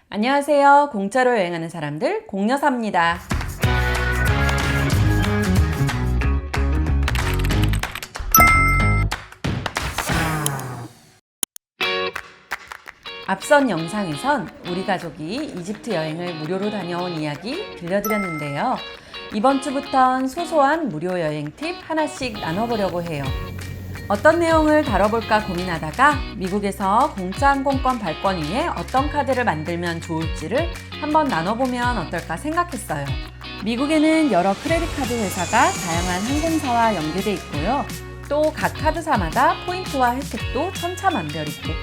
안녕하세요. 공짜로 여행하는 사람들 공여사입니다. 앞선 영상에선 우리 가족이 이집트 여행을 무료로 다녀온 이야기 들려드렸는데요. 이번 주부턴 소소한 무료 여행 팁 하나씩 나눠보려고 해요. 어떤 내용을 다뤄볼까 고민하다가 미국에서 공짜 항공권 발권 위해 어떤 카드를 만들면 좋을지를 한번 나눠보면 어떨까 생각했어요. 미국에는 여러 크레딧 카드 회사가 다양한 항공사와 연계돼 있고요. 또 각 카드사마다 포인트와 혜택도 천차만별이고,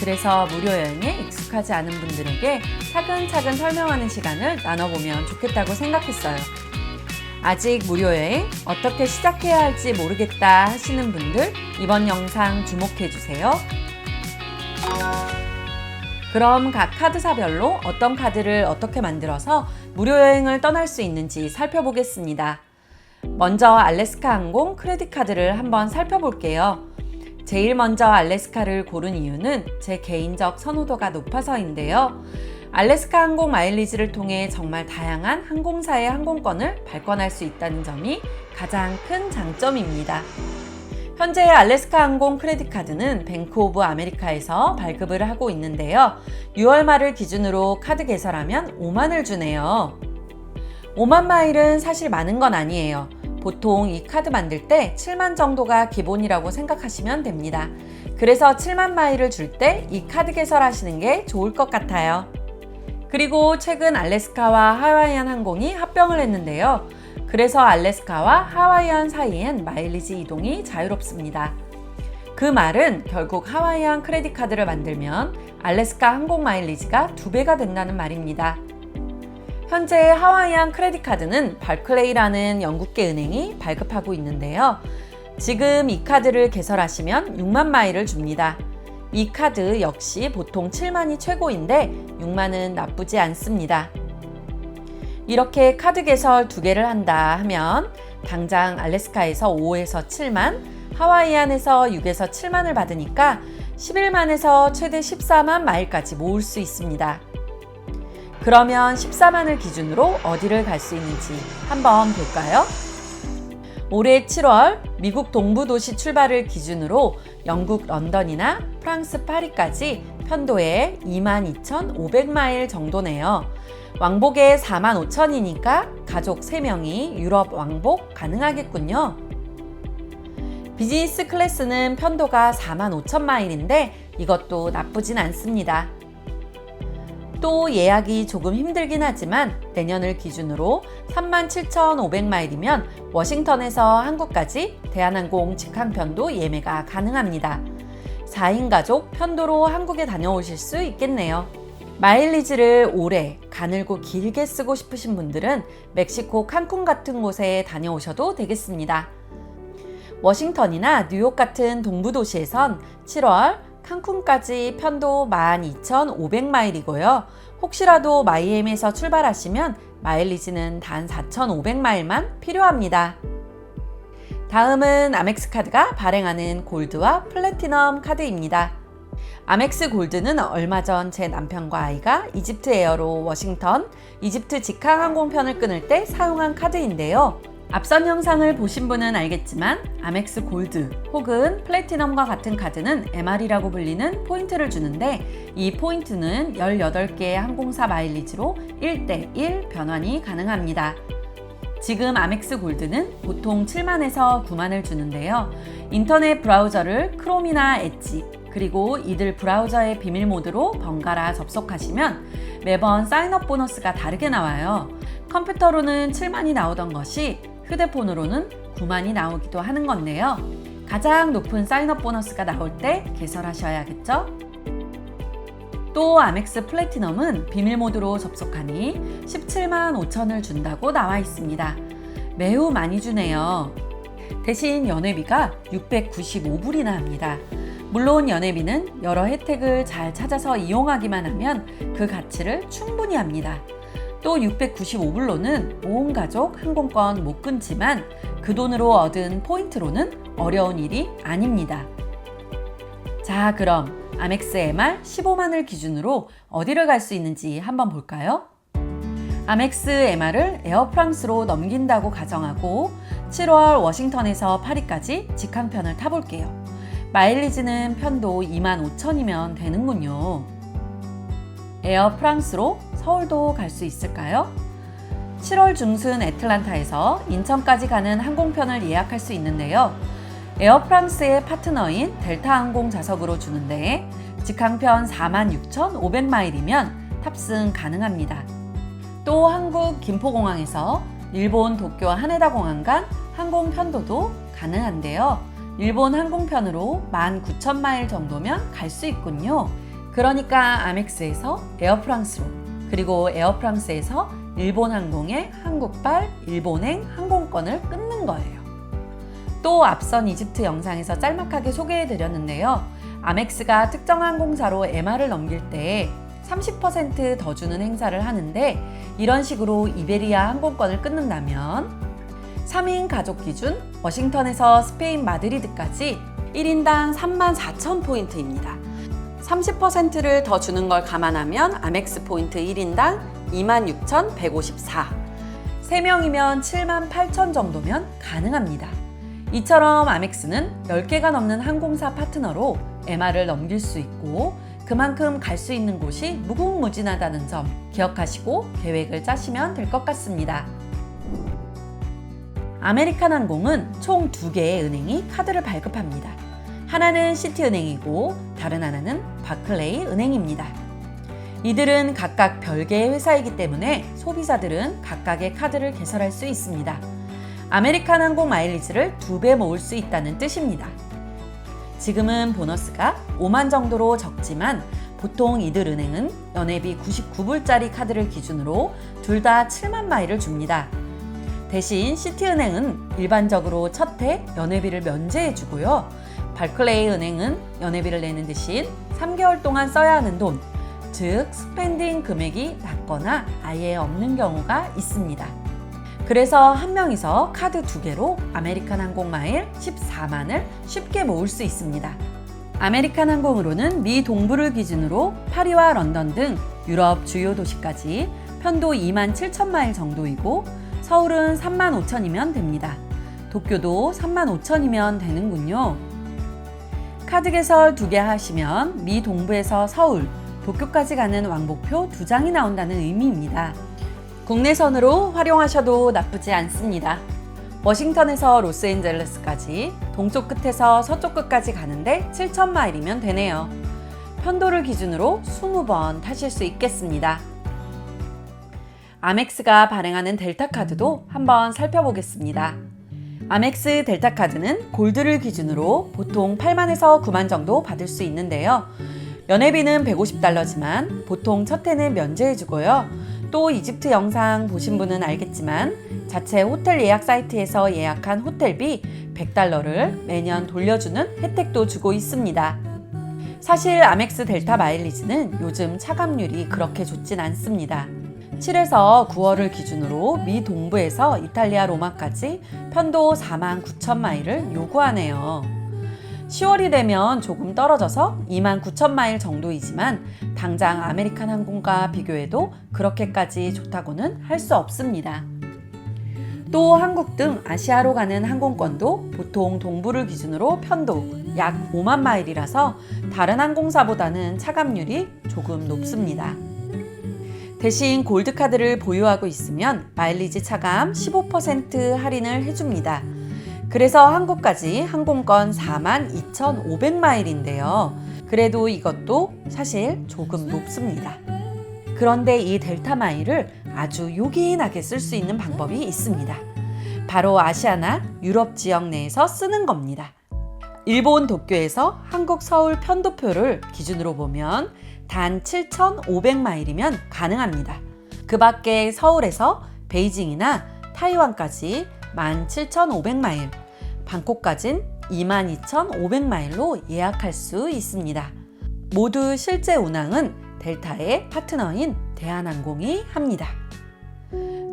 그래서 무료 여행에 익숙하지 않은 분들에게 차근차근 설명하는 시간을 나눠보면 좋겠다고 생각했어요. 아직 무료 여행 어떻게 시작해야 할지 모르겠다 하시는 분들 이번 영상 주목해주세요. 그럼 각 카드사별로 어떤 카드를 어떻게 만들어서 무료 여행을 떠날 수 있는지 살펴보겠습니다. 먼저 알래스카 항공 크레딧 카드를 한번 살펴볼게요. 제일 먼저 알래스카를 고른 이유는 제 개인적 선호도가 높아서인데요. 알래스카 항공 마일리지를 통해 정말 다양한 항공사의 항공권을 발권할 수 있다는 점이 가장 큰 장점입니다. 현재 알래스카 항공 크레딧 카드는 뱅크 오브 아메리카에서 발급을 하고 있는데요. 6월 말을 기준으로 카드 개설하면 5만을 주네요. 5만 마일은 사실 많은 건 아니에요. 보통 이 카드 만들 때 7만 정도가 기본이라고 생각하시면 됩니다. 그래서 7만 마일을 줄 때 이 카드 개설하시는 게 좋을 것 같아요. 그리고 최근 알래스카와 하와이안 항공이 합병을 했는데요. 그래서 알래스카와 하와이안 사이엔 마일리지 이동이 자유롭습니다. 그 말은 결국 하와이안 크레딧 카드를 만들면 알래스카 항공 마일리지가 2배가 된다는 말입니다. 현재 하와이안 크레딧 카드는 발클레이라는 영국계 은행이 발급하고 있는데요. 지금 이 카드를 개설하시면 6만 마일을 줍니다. 이 카드 역시 보통 7만이 최고인데 6만은 나쁘지 않습니다. 이렇게 카드 개설 2개를 한다 하면 당장 알래스카에서 5에서 7만, 하와이안에서 6에서 7만을 받으니까 11만에서 최대 14만 마일까지 모을 수 있습니다. 그러면 14만을 기준으로 어디를 갈 수 있는지 한번 볼까요? 올해 7월 미국 동부 도시 출발을 기준으로 영국 런던이나 프랑스 파리까지 편도에 22,500마일 정도네요. 왕복에 45,000이니까 가족 3명이 유럽 왕복 가능하겠군요. 비즈니스 클래스는 편도가 45,000마일인데 이것도 나쁘진 않습니다. 또 예약이 조금 힘들긴 하지만 내년을 기준으로 37,500마일이면 워싱턴에서 한국까지 대한항공 직항편도 예매가 가능합니다. 4인 가족 편도로 한국에 다녀오실 수 있겠네요. 마일리지를 오래 가늘고 길게 쓰고 싶으신 분들은 멕시코 칸쿤 같은 곳에 다녀오셔도 되겠습니다. 워싱턴이나 뉴욕 같은 동부 도시에선 7월 칸쿤까지 편도 12,500마일이고요. 혹시라도 마이애미에서 출발하시면 마일리지는 단 4,500마일만 필요합니다. 다음은 아멕스 카드가 발행하는 골드와 플래티넘 카드입니다. 아멕스 골드는 얼마 전 제 남편과 아이가 이집트 에어로 워싱턴, 이집트 직항 항공편을 끊을 때 사용한 카드인데요. 앞선 영상을 보신 분은 알겠지만 아멕스 골드 혹은 플래티넘과 같은 카드는 MR이라고 불리는 포인트를 주는데 이 포인트는 18개의 항공사 마일리지로 1대1 변환이 가능합니다. 지금 아멕스 골드는 보통 7만에서 9만을 주는데요. 인터넷 브라우저를 크롬이나 엣지 그리고 이들 브라우저의 비밀 모드로 번갈아 접속하시면 매번 사인업 보너스가 다르게 나와요. 컴퓨터로는 7만이 나오던 것이 휴대폰으로는 9만이 나오기도 하는 건데요. 가장 높은 사인업 보너스가 나올 때 개설하셔야겠죠? 또 아멕스 플래티넘은 비밀 모드로 접속하니 17만 5천을 준다고 나와 있습니다. 매우 많이 주네요. 대신 연회비가 695불이나 합니다. 물론 연회비는 여러 혜택을 잘 찾아서 이용하기만 하면 그 가치를 충분히 합니다. 또 695불로는 온 가족 항공권 못 끊지만 그 돈으로 얻은 포인트로는 어려운 일이 아닙니다. 자, 그럼 아멕스 MR 15만을 기준으로 어디를 갈 수 있는지 한번 볼까요? 아멕스 MR을 에어프랑스로 넘긴다고 가정하고 7월 워싱턴에서 파리까지 직항편을 타볼게요. 마일리지는 편도 25,000이면 되는군요. 에어프랑스로 서울도 갈 수 있을까요? 7월 중순 애틀란타에서 인천까지 가는 항공편을 예약할 수 있는데요. 에어프랑스의 파트너인 델타항공 좌석으로 주는데 직항편 46,500마일이면 탑승 가능합니다. 또 한국 김포공항에서 일본 도쿄 하네다 공항 간 항공편도도 가능한데요. 일본 항공편으로 19,000마일 정도면 갈 수 있군요. 그러니까 아멕스에서 에어프랑스로, 그리고 에어프랑스에서 일본 항공의 한국발 일본행 항공권을 끊는 거예요. 또 앞선 이집트 영상에서 짤막하게 소개해드렸는데요. 아멕스가 특정 항공사로 MR을 넘길 때 30% 더 주는 행사를 하는데, 이런 식으로 이베리아 항공권을 끊는다면 3인 가족 기준 워싱턴에서 스페인 마드리드까지 1인당 34,000포인트입니다. 30%를 더 주는 걸 감안하면 아멕스 포인트 1인당 26,154. 3명이면 78,000 정도면 가능합니다. 이처럼 아멕스는 10개가 넘는 항공사 파트너로 MR을 넘길 수 있고, 그만큼 갈 수 있는 곳이 무궁무진하다는 점 기억하시고 계획을 짜시면 될 것 같습니다. 아메리칸 항공은 총 2개의 은행이 카드를 발급합니다. 하나는 시티은행이고 다른 하나는 바클레이 은행입니다. 이들은 각각 별개의 회사이기 때문에 소비자들은 각각의 카드를 개설할 수 있습니다. 아메리칸 항공 마일리지를 2배 모을 수 있다는 뜻입니다. 지금은 보너스가 5만 정도로 적지만 보통 이들 은행은 연회비 99불짜리 카드를 기준으로 둘 다 7만 마일을 줍니다. 대신 시티은행은 일반적으로 첫 해 연회비를 면제해주고요. 발클레이 은행은 연회비를 내는 대신 3개월 동안 써야 하는 돈, 즉 스펜딩 금액이 낮거나 아예 없는 경우가 있습니다. 그래서 한 명이서 카드 2개로 아메리칸 항공 마일 14만을 쉽게 모을 수 있습니다. 아메리칸 항공으로는 미 동부를 기준으로 파리와 런던 등 유럽 주요 도시까지 편도 27,000마일 정도이고, 서울은 35,000이면 됩니다. 도쿄도 35,000이면 되는군요. 카드 개설 2개 하시면 미 동부에서 서울, 도쿄까지 가는 왕복표 2장이 나온다는 의미입니다. 국내선으로 활용하셔도 나쁘지 않습니다. 워싱턴에서 로스앤젤레스까지 동쪽 끝에서 서쪽 끝까지 가는데 7,000마일이면 되네요. 편도를 기준으로 20번 타실 수 있겠습니다. 아멕스가 발행하는 델타카드도 한번 살펴보겠습니다. 아멕스 델타카드는 골드를 기준으로 보통 8만에서 9만 정도 받을 수 있는데요. 연회비는 $150지만 보통 첫 해는 면제해주고요. 또 이집트 영상 보신 분은 알겠지만 자체 호텔 예약 사이트에서 예약한 호텔비 $100를 매년 돌려주는 혜택도 주고 있습니다. 사실 아멕스 델타 마일리지는 요즘 차감률이 그렇게 좋진 않습니다. 7에서 9월을 기준으로 미 동부에서 이탈리아 로마까지 편도 49,000마일을 요구하네요. 10월이 되면 조금 떨어져서 29,000마일 정도이지만 당장 아메리칸 항공과 비교해도 그렇게까지 좋다고는 할 수 없습니다. 또 한국 등 아시아로 가는 항공권도 보통 동부를 기준으로 편도 약 5만 마일이라서 다른 항공사보다는 차감률이 조금 높습니다. 대신 골드카드를 보유하고 있으면 마일리지 차감 15% 할인을 해줍니다. 그래서 한국까지 항공권 42,500마일인데요. 그래도 이것도 사실 조금 높습니다. 그런데 이 델타 마일을 아주 요긴하게 쓸 수 있는 방법이 있습니다. 바로 아시아나 유럽 지역 내에서 쓰는 겁니다. 일본 도쿄에서 한국 서울 편도표를 기준으로 보면 단 7,500마일이면 가능합니다. 그 밖에 서울에서 베이징이나 타이완까지 17,500마일, 방콕까진 22,500마일로 예약할 수 있습니다. 모두 실제 운항은 델타의 파트너인 대한항공이 합니다.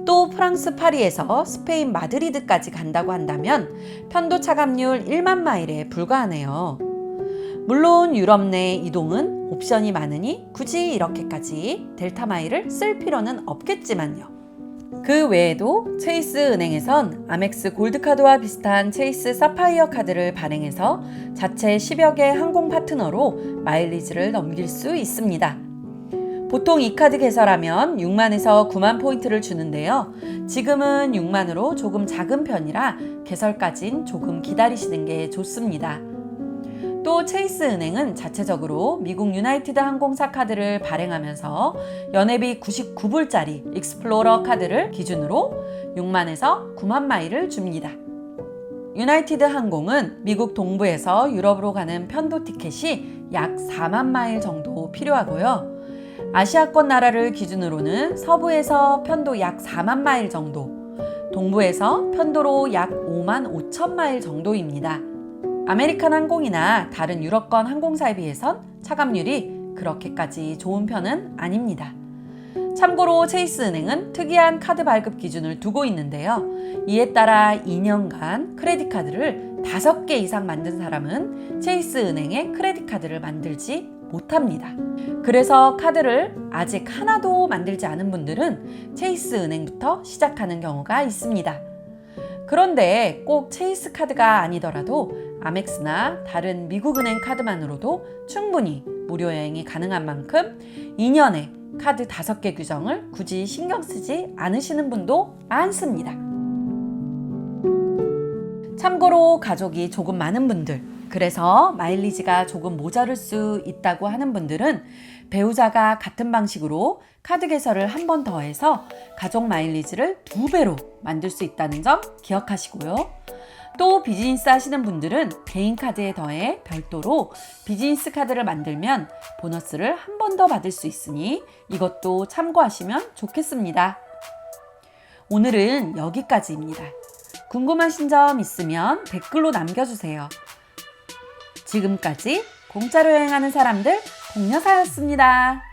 또 프랑스 파리에서 스페인 마드리드까지 간다고 한다면 편도 차감률 1만 마일에 불과하네요. 물론 유럽 내 이동은 옵션이 많으니 굳이 이렇게까지 델타 마일을 쓸 필요는 없겠지만요. 그 외에도 체이스 은행에선 아멕스 골드카드와 비슷한 체이스 사파이어 카드를 발행해서 자체 10여 개 항공 파트너로 마일리지를 넘길 수 있습니다. 보통 이 카드 개설하면 6만에서 9만 포인트를 주는데요. 지금은 6만으로 조금 작은 편이라 개설까진 조금 기다리시는 게 좋습니다. 또 체이스 은행은 자체적으로 미국 유나이티드 항공사 카드를 발행하면서 연회비 99불짜리 익스플로러 카드를 기준으로 6만에서 9만 마일을 줍니다. 유나이티드 항공은 미국 동부에서 유럽으로 가는 편도 티켓이 약 4만 마일 정도 필요하고요. 아시아권 나라를 기준으로는 서부에서 편도 약 4만 마일 정도, 동부에서 편도로 약 5만 5천 마일 정도입니다. 아메리칸 항공이나 다른 유럽권 항공사에 비해선 차감률이 그렇게까지 좋은 편은 아닙니다. 참고로 체이스 은행은 특이한 카드 발급 기준을 두고 있는데요. 이에 따라 2년간 크레딧 카드를 5개 이상 만든 사람은 체이스 은행의 크레딧 카드를 만들지 못합니다. 그래서 카드를 아직 하나도 만들지 않은 분들은 체이스 은행부터 시작하는 경우가 있습니다. 그런데 꼭 체이스 카드가 아니더라도 아멕스나 다른 미국 은행 카드만으로도 충분히 무료 여행이 가능한 만큼 2년에 카드 5개 규정을 굳이 신경 쓰지 않으시는 분도 많습니다. 참고로 가족이 조금 많은 분들, 그래서 마일리지가 조금 모자랄 수 있다고 하는 분들은 배우자가 같은 방식으로 카드 개설을 한 번 더 해서 가족 마일리지를 2배로 만들 수 있다는 점 기억하시고요. 또 비즈니스 하시는 분들은 개인 카드에 더해 별도로 비즈니스 카드를 만들면 보너스를 한 번 더 받을 수 있으니 이것도 참고하시면 좋겠습니다. 오늘은 여기까지입니다. 궁금하신 점 있으면 댓글로 남겨주세요. 지금까지 공짜로 여행하는 사람들 공여사였습니다.